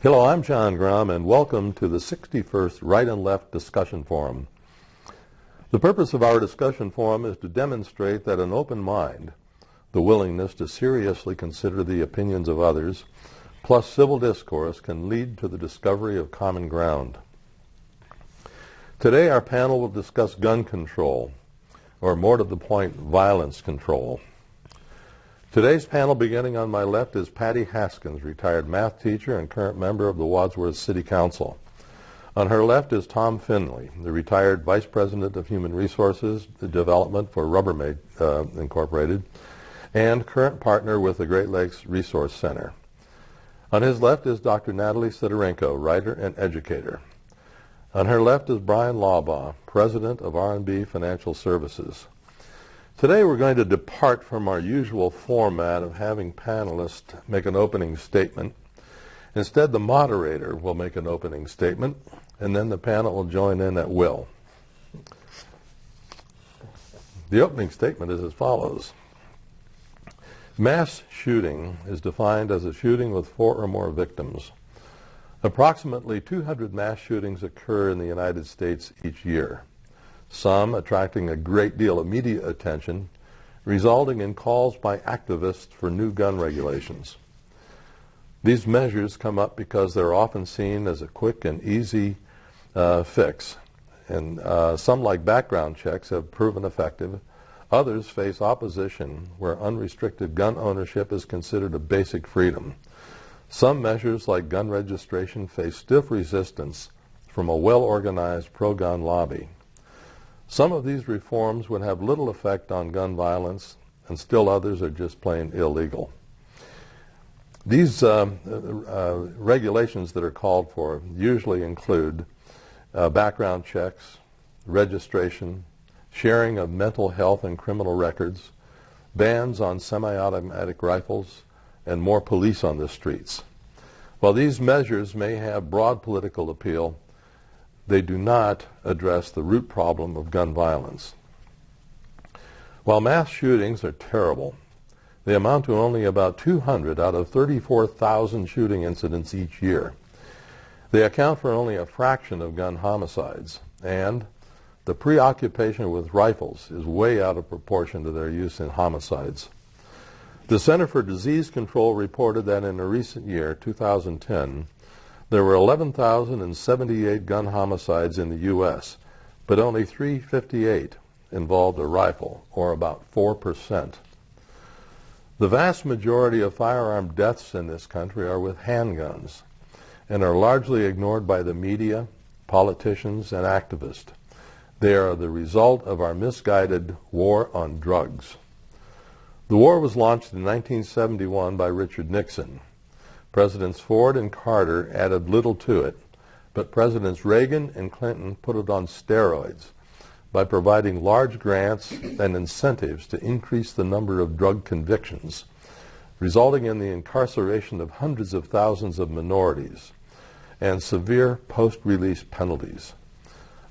Hello, I'm John Grum, and welcome to the 61st Right and Left Discussion Forum. The purpose of our discussion forum is to demonstrate that an open mind, the willingness to seriously consider the opinions of others, plus civil discourse can lead to the discovery of common ground. Today our panel will discuss gun control, or more to the point, violence control. Today's panel, beginning on my left, is Patty Haskins, retired math teacher and current member of the Wadsworth City Council. On her left is Tom Finley, the retired Vice President of Human Resources Development for Rubbermaid Incorporated, and current partner with the Great Lakes Resource Center. On his left is Dr. Natalie Sidorenko, writer and educator. On her left is Brian Lawbaugh, President of R&B Financial Services. Today we're going to depart from our usual format of having panelists make an opening statement. Instead, the moderator will make an opening statement, and then the panel will join in at will. The opening statement is as follows. Mass shooting is defined as a shooting with 4 or more victims. Approximately 200 mass shootings occur in the United States each year, some attracting a great deal of media attention, resulting in calls by activists for new gun regulations. These measures come up because they're often seen as a quick and easy fix, and some, like background checks, have proven effective. Others face opposition where unrestricted gun ownership is considered a basic freedom. Some measures, like gun registration, face stiff resistance from a well-organized pro-gun lobby. Some of these reforms would have little effect on gun violence, and still others are just plain illegal. These regulations that are called for usually include background checks, registration, sharing of mental health and criminal records, bans on semi-automatic rifles, and more police on the streets. While these measures may have broad political appeal, they do not address the root problem of gun violence. While mass shootings are terrible, they amount to only about 200 out of 34,000 shooting incidents each year. They account for only a fraction of gun homicides, and the preoccupation with rifles is way out of proportion to their use in homicides. The Center for Disease Control reported that in a recent year, 2010, there were 11,078 gun homicides in the U.S., but only 358 involved a rifle, or about 4%. The vast majority of firearm deaths in this country are with handguns and are largely ignored by the media, politicians, and activists. They are the result of our misguided war on drugs. The war was launched in 1971 by Richard Nixon. Presidents Ford and Carter added little to it, but Presidents Reagan and Clinton put it on steroids by providing large grants and incentives to increase the number of drug convictions, resulting in the incarceration of hundreds of thousands of minorities and severe post-release penalties.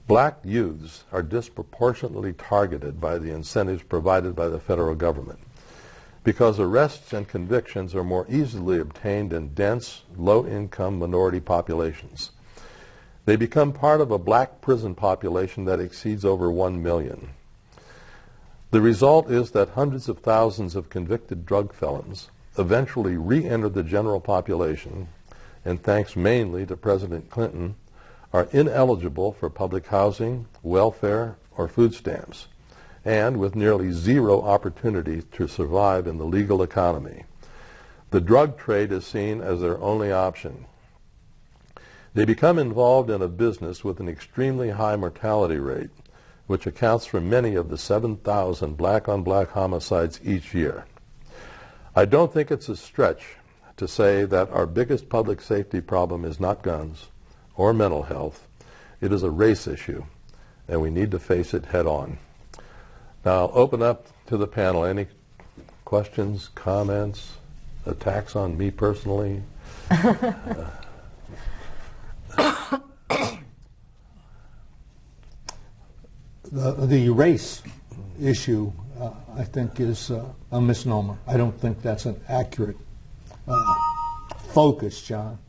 Black youths are disproportionately targeted by the incentives provided by the federal government, because arrests and convictions are more easily obtained in dense, low-income minority populations. They become part of a black prison population that exceeds over 1 million. The result is that hundreds of thousands of convicted drug felons eventually re-enter the general population, and thanks mainly to President Clinton, are ineligible for public housing, welfare, or food stamps, and with nearly zero opportunity to survive in the legal economy. The drug trade is seen as their only option. They become involved in a business with an extremely high mortality rate, which accounts for many of the 7,000 black-on-black homicides each year. I don't think it's a stretch to say that our biggest public safety problem is not guns or mental health. It is a race issue, and we need to face it head on. Now, I'll open up to the panel. Any questions, comments, attacks on me personally? The race issue, I think, is a misnomer. I don't think that's an accurate focus, John.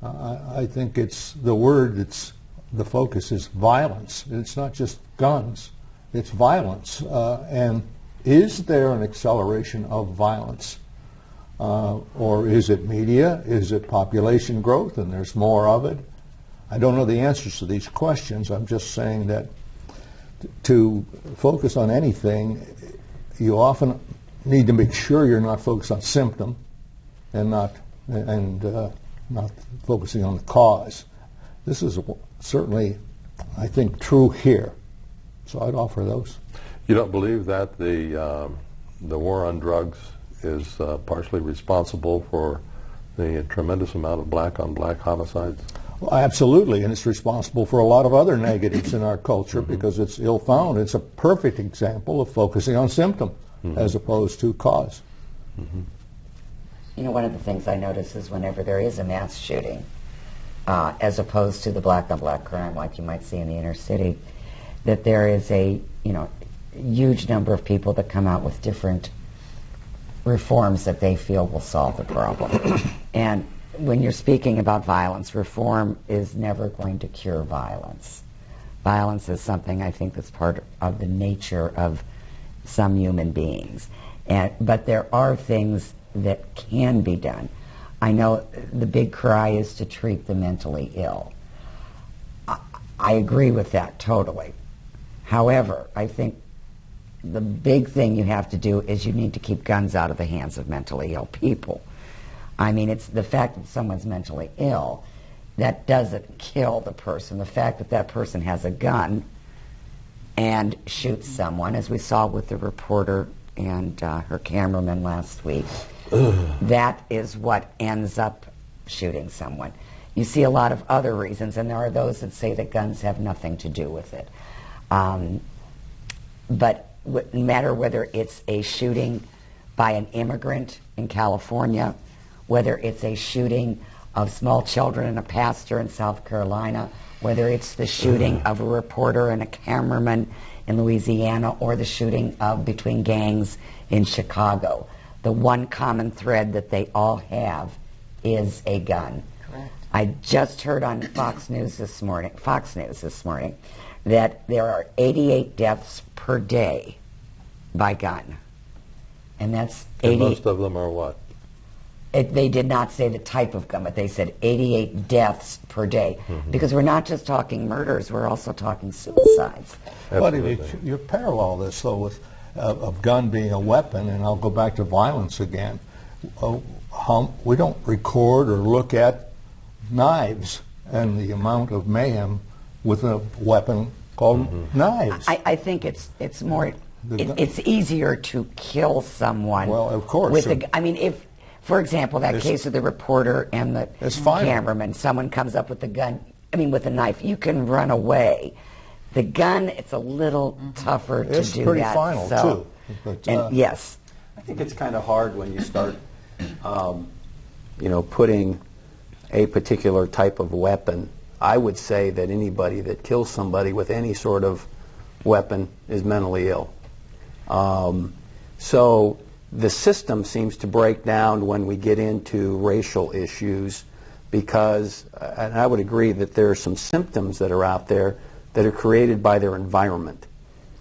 I think it's the word, it's the focus is violence. It's not just guns, it's violence. And is there an acceleration of violence? Or is it media? Is it population growth and there's more of it? I don't know the answers to these questions. I'm just saying that to focus on anything, you often need to make sure you're not focused on symptom and not focusing on the cause. This is certainly, I think, true here. So I'd offer those. You don't believe that the war on drugs is partially responsible for the tremendous amount of black-on-black homicides? Well, absolutely, and it's responsible for a lot of other negatives in our culture because it's ill-found. It's a perfect example of focusing on symptom as opposed to cause. You know, one of the things I notice is whenever there is a mass shooting, as opposed to the black-on-black crime like you might see in the inner city, that there is a huge number of people that come out with different reforms that they feel will solve the problem. And when you're speaking about violence, reform is never going to cure violence. Violence is something I think that's part of the nature of some human beings. But there are things that can be done. I know the big cry is to treat the mentally ill. I agree with that totally. However, I think the big thing you have to do is you need to keep guns out of the hands of mentally ill people. I mean, it's the fact that someone's mentally ill, that doesn't kill the person. The fact that that person has a gun and shoots someone, as we saw with the reporter and her cameraman last week, that is what ends up shooting someone. You see a lot of other reasons, and there are those that say that guns have nothing to do with it. But no matter whether it's a shooting by an immigrant in California, whether it's a shooting of small children and a pastor in South Carolina, whether it's the shooting of a reporter and a cameraman in Louisiana, or the shooting between gangs in Chicago, the one common thread that they all have is a gun. Correct. I just heard on Fox News this morning, that there are 88 deaths per day by gun. And that's 80. And most of them are what? They did not say the type of gun, but they said 88 deaths per day. Because we're not just talking murders, we're also talking suicides. But you parallel this, though, with a gun being a weapon, and I'll go back to violence again. We don't record or look at knives and the amount of mayhem with a weapon called knives. I think it's more, it's easier to kill someone. Well, of course. With I mean, if, for example, that case of the reporter and the cameraman, someone comes up with a gun, with a knife, you can run away. The gun, it's a little tougher to do that. It's pretty final, too. But, yes. I think it's kind of hard when you start, putting a particular type of weapon. I would say that anybody that kills somebody with any sort of weapon is mentally ill. So the system seems to break down when we get into racial issues because, and I would agree that there are some symptoms that are out there that are created by their environment.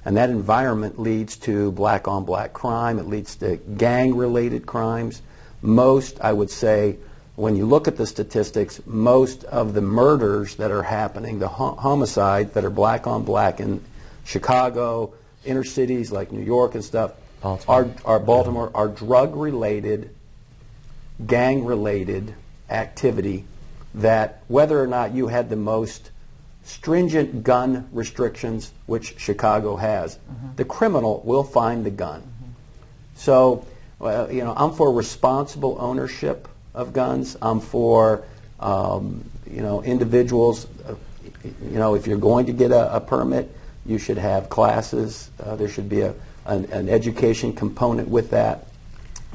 And that environment leads to black-on-black crime. It leads to gang-related crimes. Most, I would say, when you look at the statistics, most of the murders that are happening, the homicides that are black-on-black in Chicago, inner cities like New York and stuff, Baltimore, are drug-related, gang-related activity that whether or not you had the most stringent gun restrictions, which Chicago has, the criminal will find the gun. So, I'm for responsible ownership of guns. I'm for, individuals, if you're going to get a permit, you should have classes. There should be an education component with that.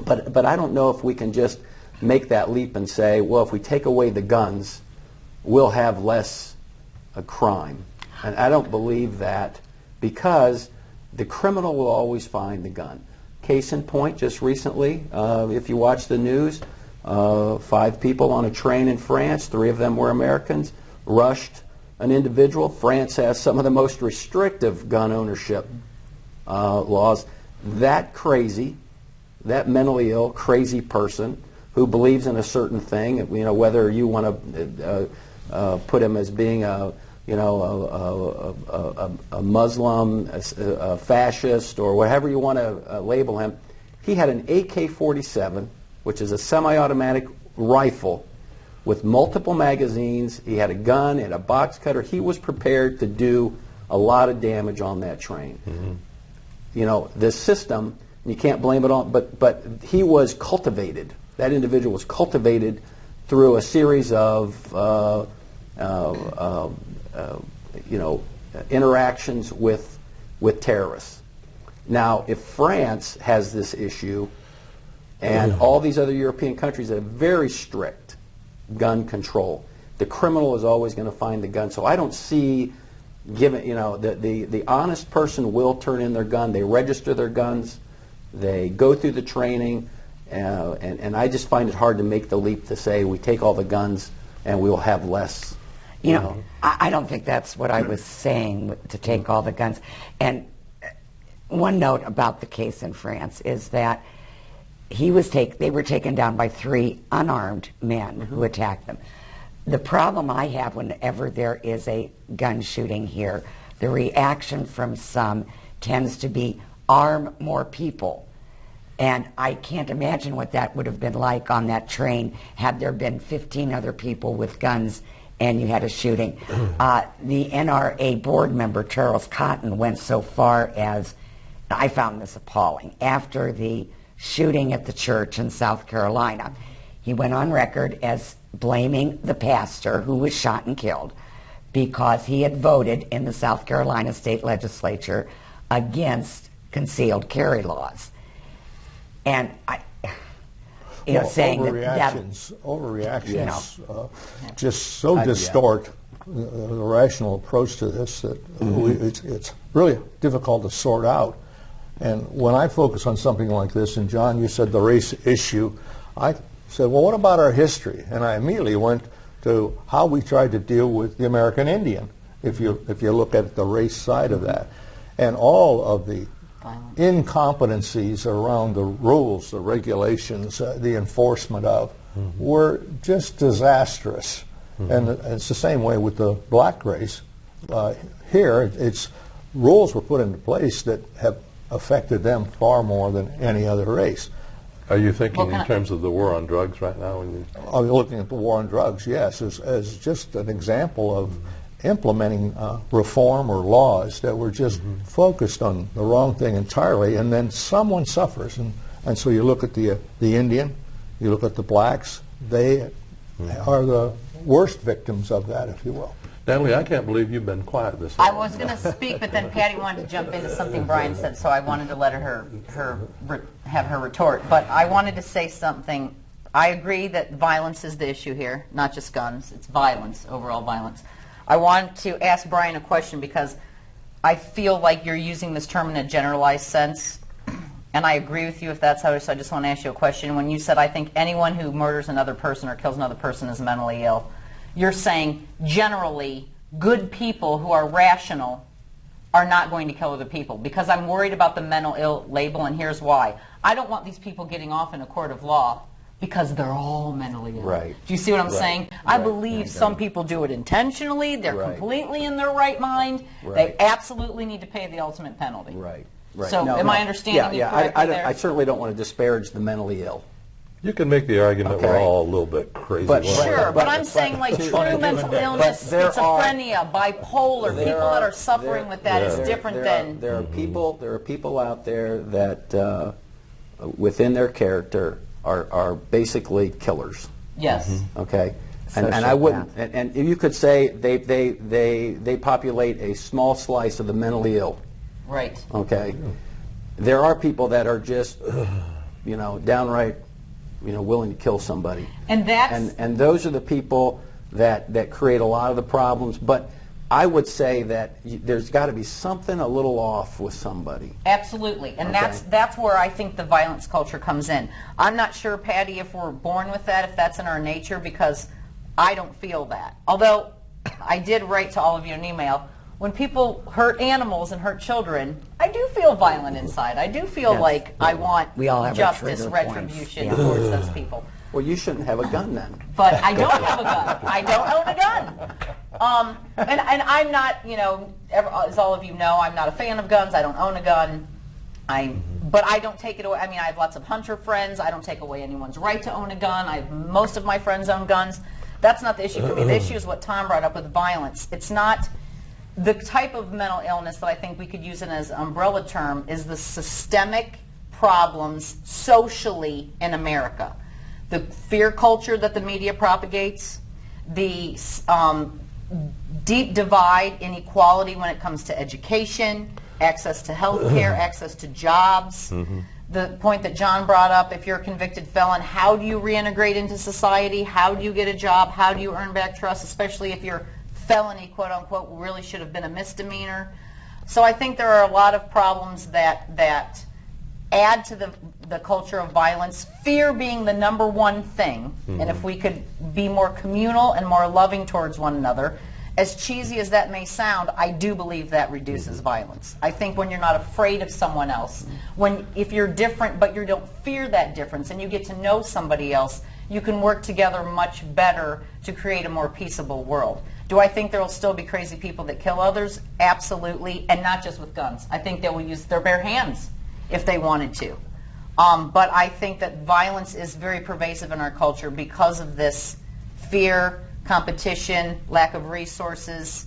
But I don't know if we can just make that leap and say, well, if we take away the guns, we'll have less crime. And I don't believe that because the criminal will always find the gun. Case in point, just recently, if you watch the news, 5 people on a train in France, 3 of them were Americans, rushed an individual. France has some of the most restrictive gun ownership laws. That crazy, that mentally ill, crazy person who believes in a certain thing, you know, whether you want to put him as being a Muslim, a fascist, or whatever you want to label him, he had an AK-47, which is a semi-automatic rifle with multiple magazines. He had a gun and a box cutter. He was prepared to do a lot of damage on that train. Mm-hmm. You know, this system, you can't blame it on, but he was cultivated. That individual was cultivated through a series of interactions with terrorists. Now, if France has this issue, and all these other European countries that have very strict gun control, the criminal is always going to find the gun. So I don't see, given, you know, the honest person will turn in their gun. They register their guns. They go through the training. And I just find it hard to make the leap to say we take all the guns and we'll have less. You know, I don't think that's what I was saying, to take all the guns. And one note about the case in France is that they were taken down by 3 unarmed men who attacked them. The problem I have whenever there is a gun shooting here, the reaction from some tends to be arm more people. And I can't imagine what that would have been like on that train had there been 15 other people with guns and you had a shooting. The NRA board member, Charles Cotton, went so far as, I found this appalling, after the shooting at the church in South Carolina, he went on record as blaming the pastor who was shot and killed because he had voted in the South Carolina state legislature against concealed carry laws. And saying overreactions just so distort the rational approach to this that it's really difficult to sort out. And when I focus on something like this, and John, you said the race issue, I said, well, what about our history? And I immediately went to how we tried to deal with the American Indian, if you look at the race side of that. And all of the incompetencies around the rules, the regulations, the enforcement of, were just disastrous. And it's the same way with the black race. Here, rules were put into place that have affected them far more than any other race. Are you thinking in terms of the war on drugs right now? I'm looking at the war on drugs, yes, as just an example of implementing reform or laws that were just focused on the wrong thing entirely, and then someone suffers. And so you look at the Indian, you look at the blacks, they are the worst victims of that, if you will. Natalie, I can't believe you've been quiet this I long. was going to speak, but then Patty wanted to jump into something Brian said, so I wanted to let her have her retort. But I wanted to say something. I agree that violence is the issue here, not just guns. It's violence, overall violence. I want to ask Brian a question because I feel like you're using this term in a generalized sense, and I agree with you if that's how it is, so I just want to ask you a question. When you said, I think anyone who murders another person or kills another person is mentally ill, you're saying generally good people who are rational are not going to kill other people, because I'm worried about the mental ill label, and here's why. I don't want these people getting off in a court of law because they're all mentally ill. Right. Do you see what I'm saying? I believe some people do it intentionally. They're completely in their right mind. They absolutely need to pay the ultimate penalty. Right. So am I understanding you correctly there? I certainly don't want to disparage the mentally ill. You can make the argument we're all a little bit crazy. Sure, but I'm saying like true mental illness, schizophrenia, bipolar, people that are suffering with that is different than... There are people out there that within their character are basically killers. Yes. Okay. And I wouldn't, and you could say they populate a small slice of the mentally ill. Right. Okay. There are people that are just, downright, willing to kill somebody. And that's... And those are the people that create a lot of the problems. But I would say that there's got to be something a little off with somebody. Absolutely, and Okay. that's where I think the violence culture comes in. I'm not sure, Patty, if we're born with that, if that's in our nature, because I don't feel that. Although I did write to all of you an email. When people hurt animals and hurt children, I do feel violent inside. I do feel Yes. like I want We all have our justice, trigger points. retribution Yeah. towards those people. Well, you shouldn't have a gun then. But I don't have a gun. I don't own a gun. And I'm not, as all of you know, I'm not a fan of guns. I don't own a gun. But I don't take it away. I mean, I have lots of hunter friends. I don't take away anyone's right to own a gun. Most of my friends own guns. That's not the issue for me. The issue is what Tom brought up with violence. It's not the type of mental illness that I think we could use it as an umbrella term is the systemic problems socially in America. The fear culture that the media propagates, the deep divide, inequality when it comes to education, access to health care, access to jobs. The point that John brought up, if you're a convicted felon, how do you reintegrate into society? How do you get a job? How do you earn back trust, especially if your felony, quote unquote, really should have been a misdemeanor? So I think there are a lot of problems that add to the culture of violence, fear being the number one thing. And if we could be more communal and more loving towards one another, as cheesy as that may sound, I do believe that reduces violence. I think when you're not afraid of someone else, if you're different but you don't fear that difference and you get to know somebody else, you can work together much better to create a more peaceable world. Do I think there will still be crazy people that kill others? Absolutely, and not just with guns. I think they will use their bare hands if they wanted to. But I think that violence is very pervasive in our culture because of this fear, competition, lack of resources,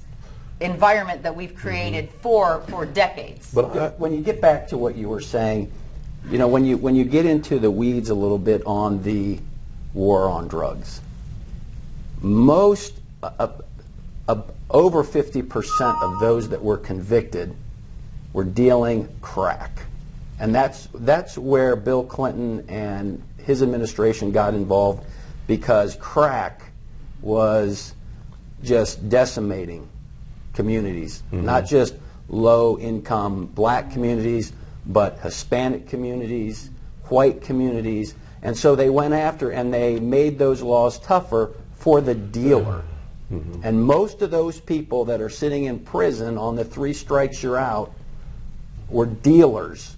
environment that we've created for decades. But when you get back to what you were saying, when you get into the weeds a little bit on the war on drugs, most over 50% of those that were convicted were dealing crack. And that's where Bill Clinton and his administration got involved, because crack was just decimating communities, not just low-income black communities, but Hispanic communities, white communities. And so they went after and they made those laws tougher for the dealer. And most of those people that are sitting in prison on the 3 strikes you're out were dealers.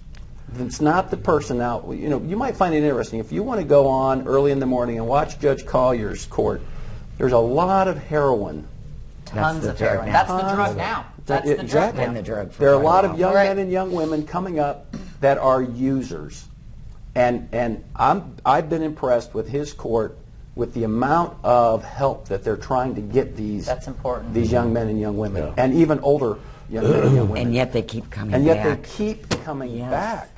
It's not the person out. You might find it interesting. If you want to go on early in the morning and watch Judge Collier's court, there's a lot of heroin. Tons of drug heroin. now. That's the drug now. That's the drug Exactly. now. And the drug for There are a quite lot while. of young Right. men and young women coming up that are users. And I've been impressed with his court with the amount of help that they're trying to get That's important. these young men and young women, and even older young men and young women. And yet they keep coming And yet back. they keep coming Yes. back.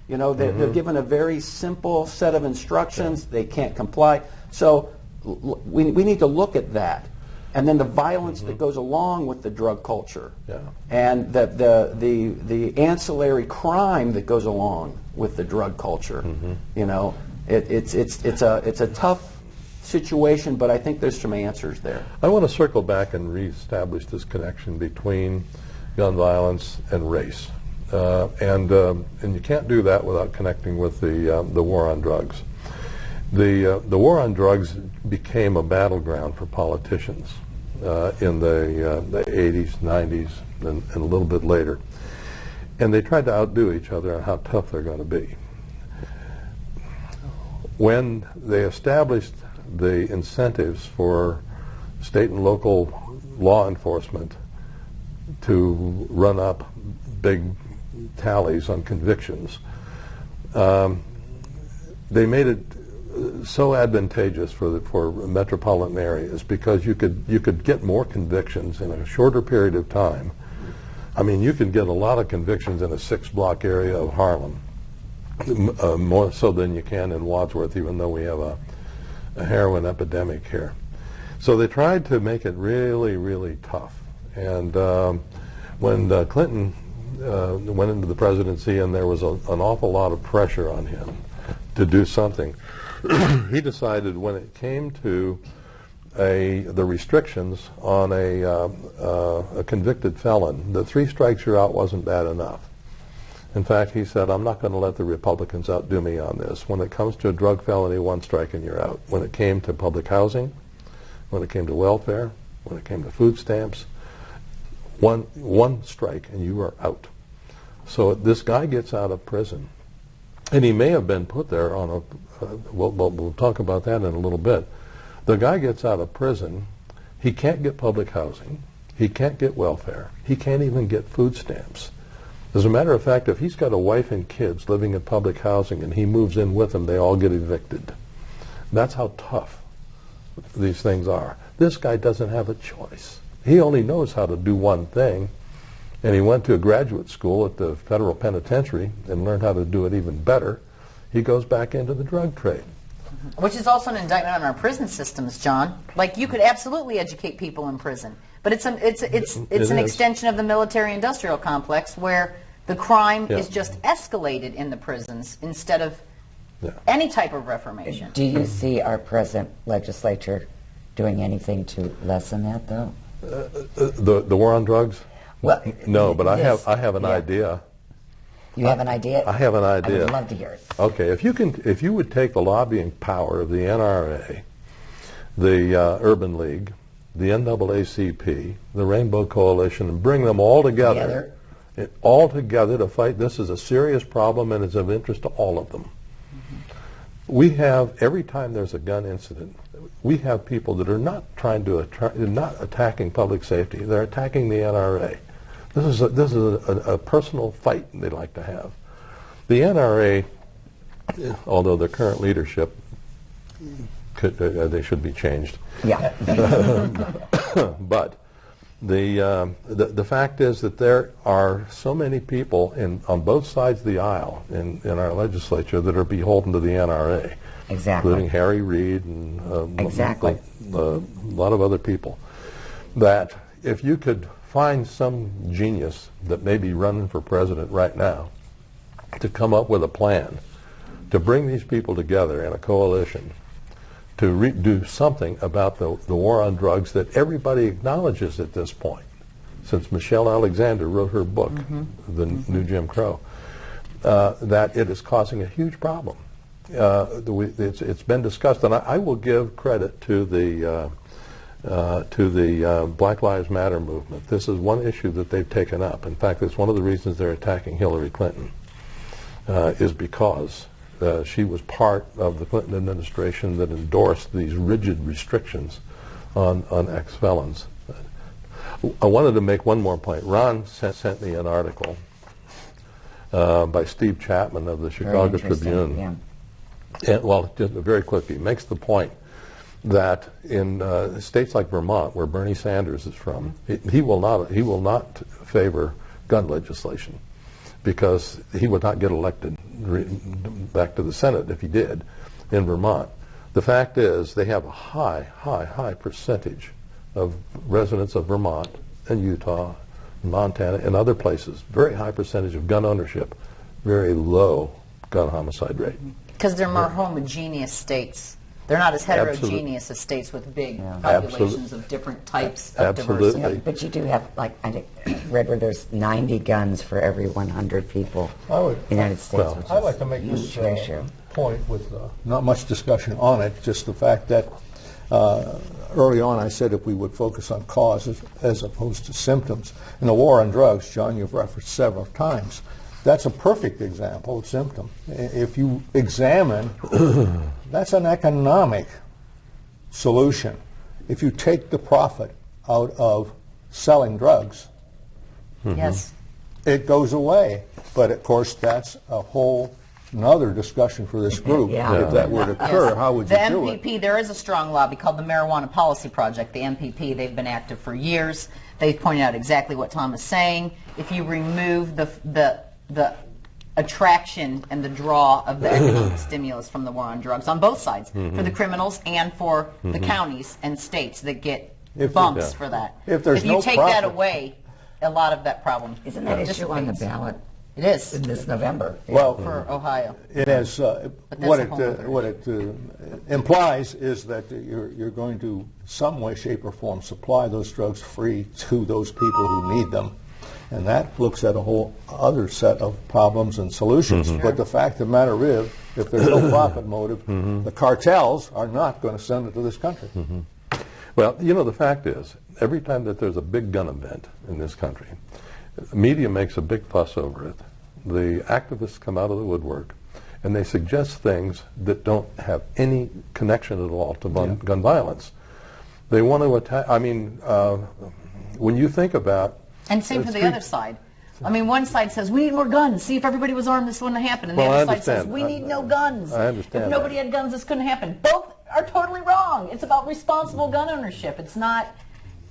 They're given a very simple set of instructions. They can't comply. So we need to look at that. And then the violence that goes along with the drug culture. Yeah. And the ancillary crime that goes along with the drug culture. It's a tough situation, but I think there's some answers there. I want to circle back and reestablish this connection between gun violence and race. And you can't do that without connecting with the war on drugs. The war on drugs became a battleground for politicians in the 80s, 90s, and a little bit later. And they tried to outdo each other on how tough they're going to be. When they established the incentives for state and local law enforcement to run up big tallies on convictions, they made it so advantageous for metropolitan areas because you could get more convictions in a shorter period of time. I mean, you can get a lot of convictions in a 6-block area of Harlem, more so than you can in Wadsworth, even though we have a heroin epidemic here. So they tried to make it really, really tough. And when Clinton went into the presidency and there was an awful lot of pressure on him to do something, he decided when it came to the restrictions on a convicted felon, that 3 strikes you're out wasn't bad enough. In fact, he said, I'm not going to let the Republicans outdo me on this. When it comes to a drug felony, 1 strike and you're out. When it came to public housing, when it came to welfare, when it came to food stamps, one strike and you are out. So this guy gets out of prison, and he may have been put there on we'll talk about that in a little bit. The guy gets out of prison, he can't get public housing, he can't get welfare, he can't even get food stamps. As a matter of fact, if he's got a wife and kids living in public housing and he moves in with them, they all get evicted. That's how tough these things are. This guy doesn't have a choice. He only knows how to do one thing, and he went to a graduate school at the federal penitentiary and learned how to do it even better. He goes back into the drug trade. Which is also an indictment on our prison systems, John. Like, you could absolutely educate people in prison, but it's an extension of the military-industrial complex where the crime is just escalated in the prisons instead of any type of reformation. Do you see our present legislature doing anything to lessen that, though? The war on drugs? Well, no, but I have an idea. You have an idea? I have an idea. I would love to hear it. Okay, if you would take the lobbying power of the NRA, the Urban League, the NAACP, the Rainbow Coalition, and bring them all together to fight. This is a serious problem, and it's of interest to all of them. We have, every time there's a gun incident, we have people that are not not attacking public safety. They're attacking the NRA. This is a personal fight they like to have. The NRA, although their current leadership, they should be changed. Yeah. But the fact is that there are so many people on both sides of the aisle in our legislature that are beholden to the NRA. Exactly. Including Harry Reid and exactly. a lot of other people. That if you could find some genius that may be running for president right now to come up with a plan to bring these people together in a coalition to do something about the war on drugs that everybody acknowledges at this point, since Michelle Alexander wrote her book, The New Jim Crow, that it is causing a huge problem. It's been discussed, and I will give credit to the Black Lives Matter movement. This is one issue that they've taken up. In fact, it's one of the reasons they're attacking Hillary Clinton, is because she was part of the Clinton administration that endorsed these rigid restrictions on ex-felons. I wanted to make one more point. Ron sent me an article by Steve Chapman of the Chicago Tribune. Yeah. And, well, just very quickly, makes the point that in states like Vermont, where Bernie Sanders is from, he will not favor gun legislation because he would not get elected back to the Senate if he did in Vermont. The fact is they have a high percentage of residents of Vermont and Utah, and Montana, and other places, very high percentage of gun ownership, very low gun homicide rate. Because they're more homogeneous states. They're not as heterogeneous as states with big populations of different types of diversity. Yeah, but you do have, like, I read where there's 90 guns for every 100 people in the United States, which I'd like is to make a huge this ratio. point with not much discussion on it, just the fact that early on I said if we would focus on causes as opposed to symptoms. In the war on drugs, John, you've referenced several times, that's a perfect example of symptom. If you examine, that's an economic solution. If you take the profit out of selling drugs, Yes. it goes away. But of course, that's a whole another discussion for this group. If that were to occur, how would you do it? The MPP, there is a strong lobby called the Marijuana Policy Project, the MPP. They've been active for years. They've pointed out exactly what Tom is saying. If you remove the attraction and the draw of the economic stimulus from the war on drugs on both sides, for the criminals and for the counties and states that get bumps for that. If there's you no take profit. that away, a lot of that problem Isn't that issue on the dissipates. ballot? It is in this November. Well, for Ohio. it has that's what a whole other what it implies is that you're going to some way, shape, or form supply those drugs free to those people who need them, and that looks at a whole other set of problems and solutions. But the fact of the matter is, if there's no profit motive, the cartels are not going to send it to this country. Well, you know, the fact is, every time that there's a big gun event in this country, the media makes a big fuss over it. The activists come out of the woodwork, and they suggest things that don't have any connection at all to gun violence. They want to attack. I mean, when you think about And same for the other side. I mean, one side says, we need more guns. See, if everybody was armed, this wouldn't happen. And the other side says, we need no guns. I understand If nobody had guns, this couldn't happen. Both are totally wrong. It's about responsible gun ownership. It's not,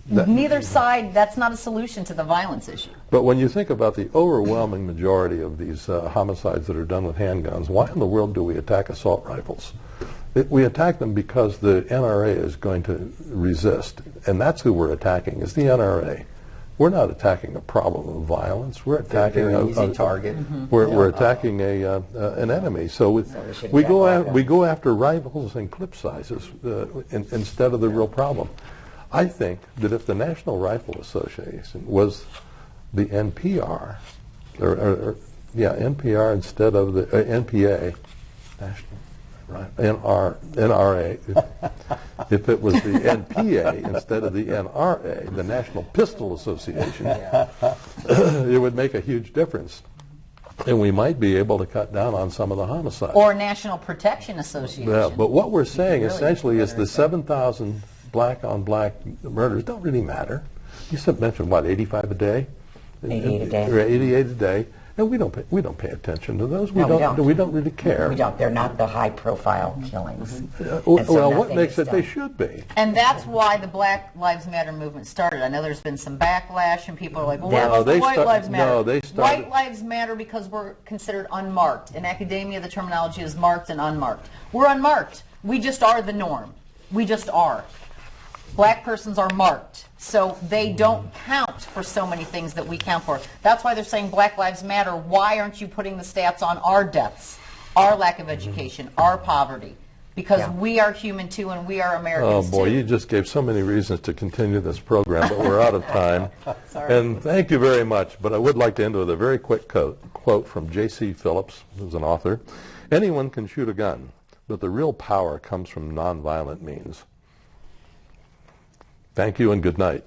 neither side, that's not a solution to the violence issue. But when you think about the overwhelming majority of these homicides that are done with handguns, why in the world do we attack assault rifles? We attack them because the NRA is going to resist, and that's who we're attacking, is the NRA. We're not attacking a problem of violence. We're attacking Very easy target. We're attacking an enemy. So we go after rifles and clip sizes instead of the real problem. I think that if the National Rifle Association was the NPR, NPR instead of the NPA, National. Right. NRA. If it was the NPA instead of the NRA, the National Pistol Association, it would make a huge difference. And we might be able to cut down on some of the homicides. Or National Protection Association. Yeah, but what we're saying essentially is the 7,000 black-on-black murders don't really matter. You mentioned, what, 85 a day? 88 a day. Or 88 a day. And we don't pay attention to those. We don't really care. We don't. They're not the high-profile killings. Well, what makes it they should be? And that's why the Black Lives Matter movement started. I know there's been some backlash, and people are like, well, what's the White Lives Matter? No, they started. White Lives Matter because we're considered unmarked. In academia, the terminology is marked and unmarked. We're unmarked. We just are the norm. We just are. Black persons are marked, so they don't count for so many things that we count for. That's why they're saying Black Lives Matter. Why aren't you putting the stats on our deaths, our lack of education, our poverty? Because we are human too, and we are Americans too. Oh boy, you just gave so many reasons to continue this program, but we're out of time. And thank you very much, but I would like to end with a very quick quote from J.C. Phillips, who's an author. Anyone can shoot a gun, but the real power comes from nonviolent means. Thank you and good night.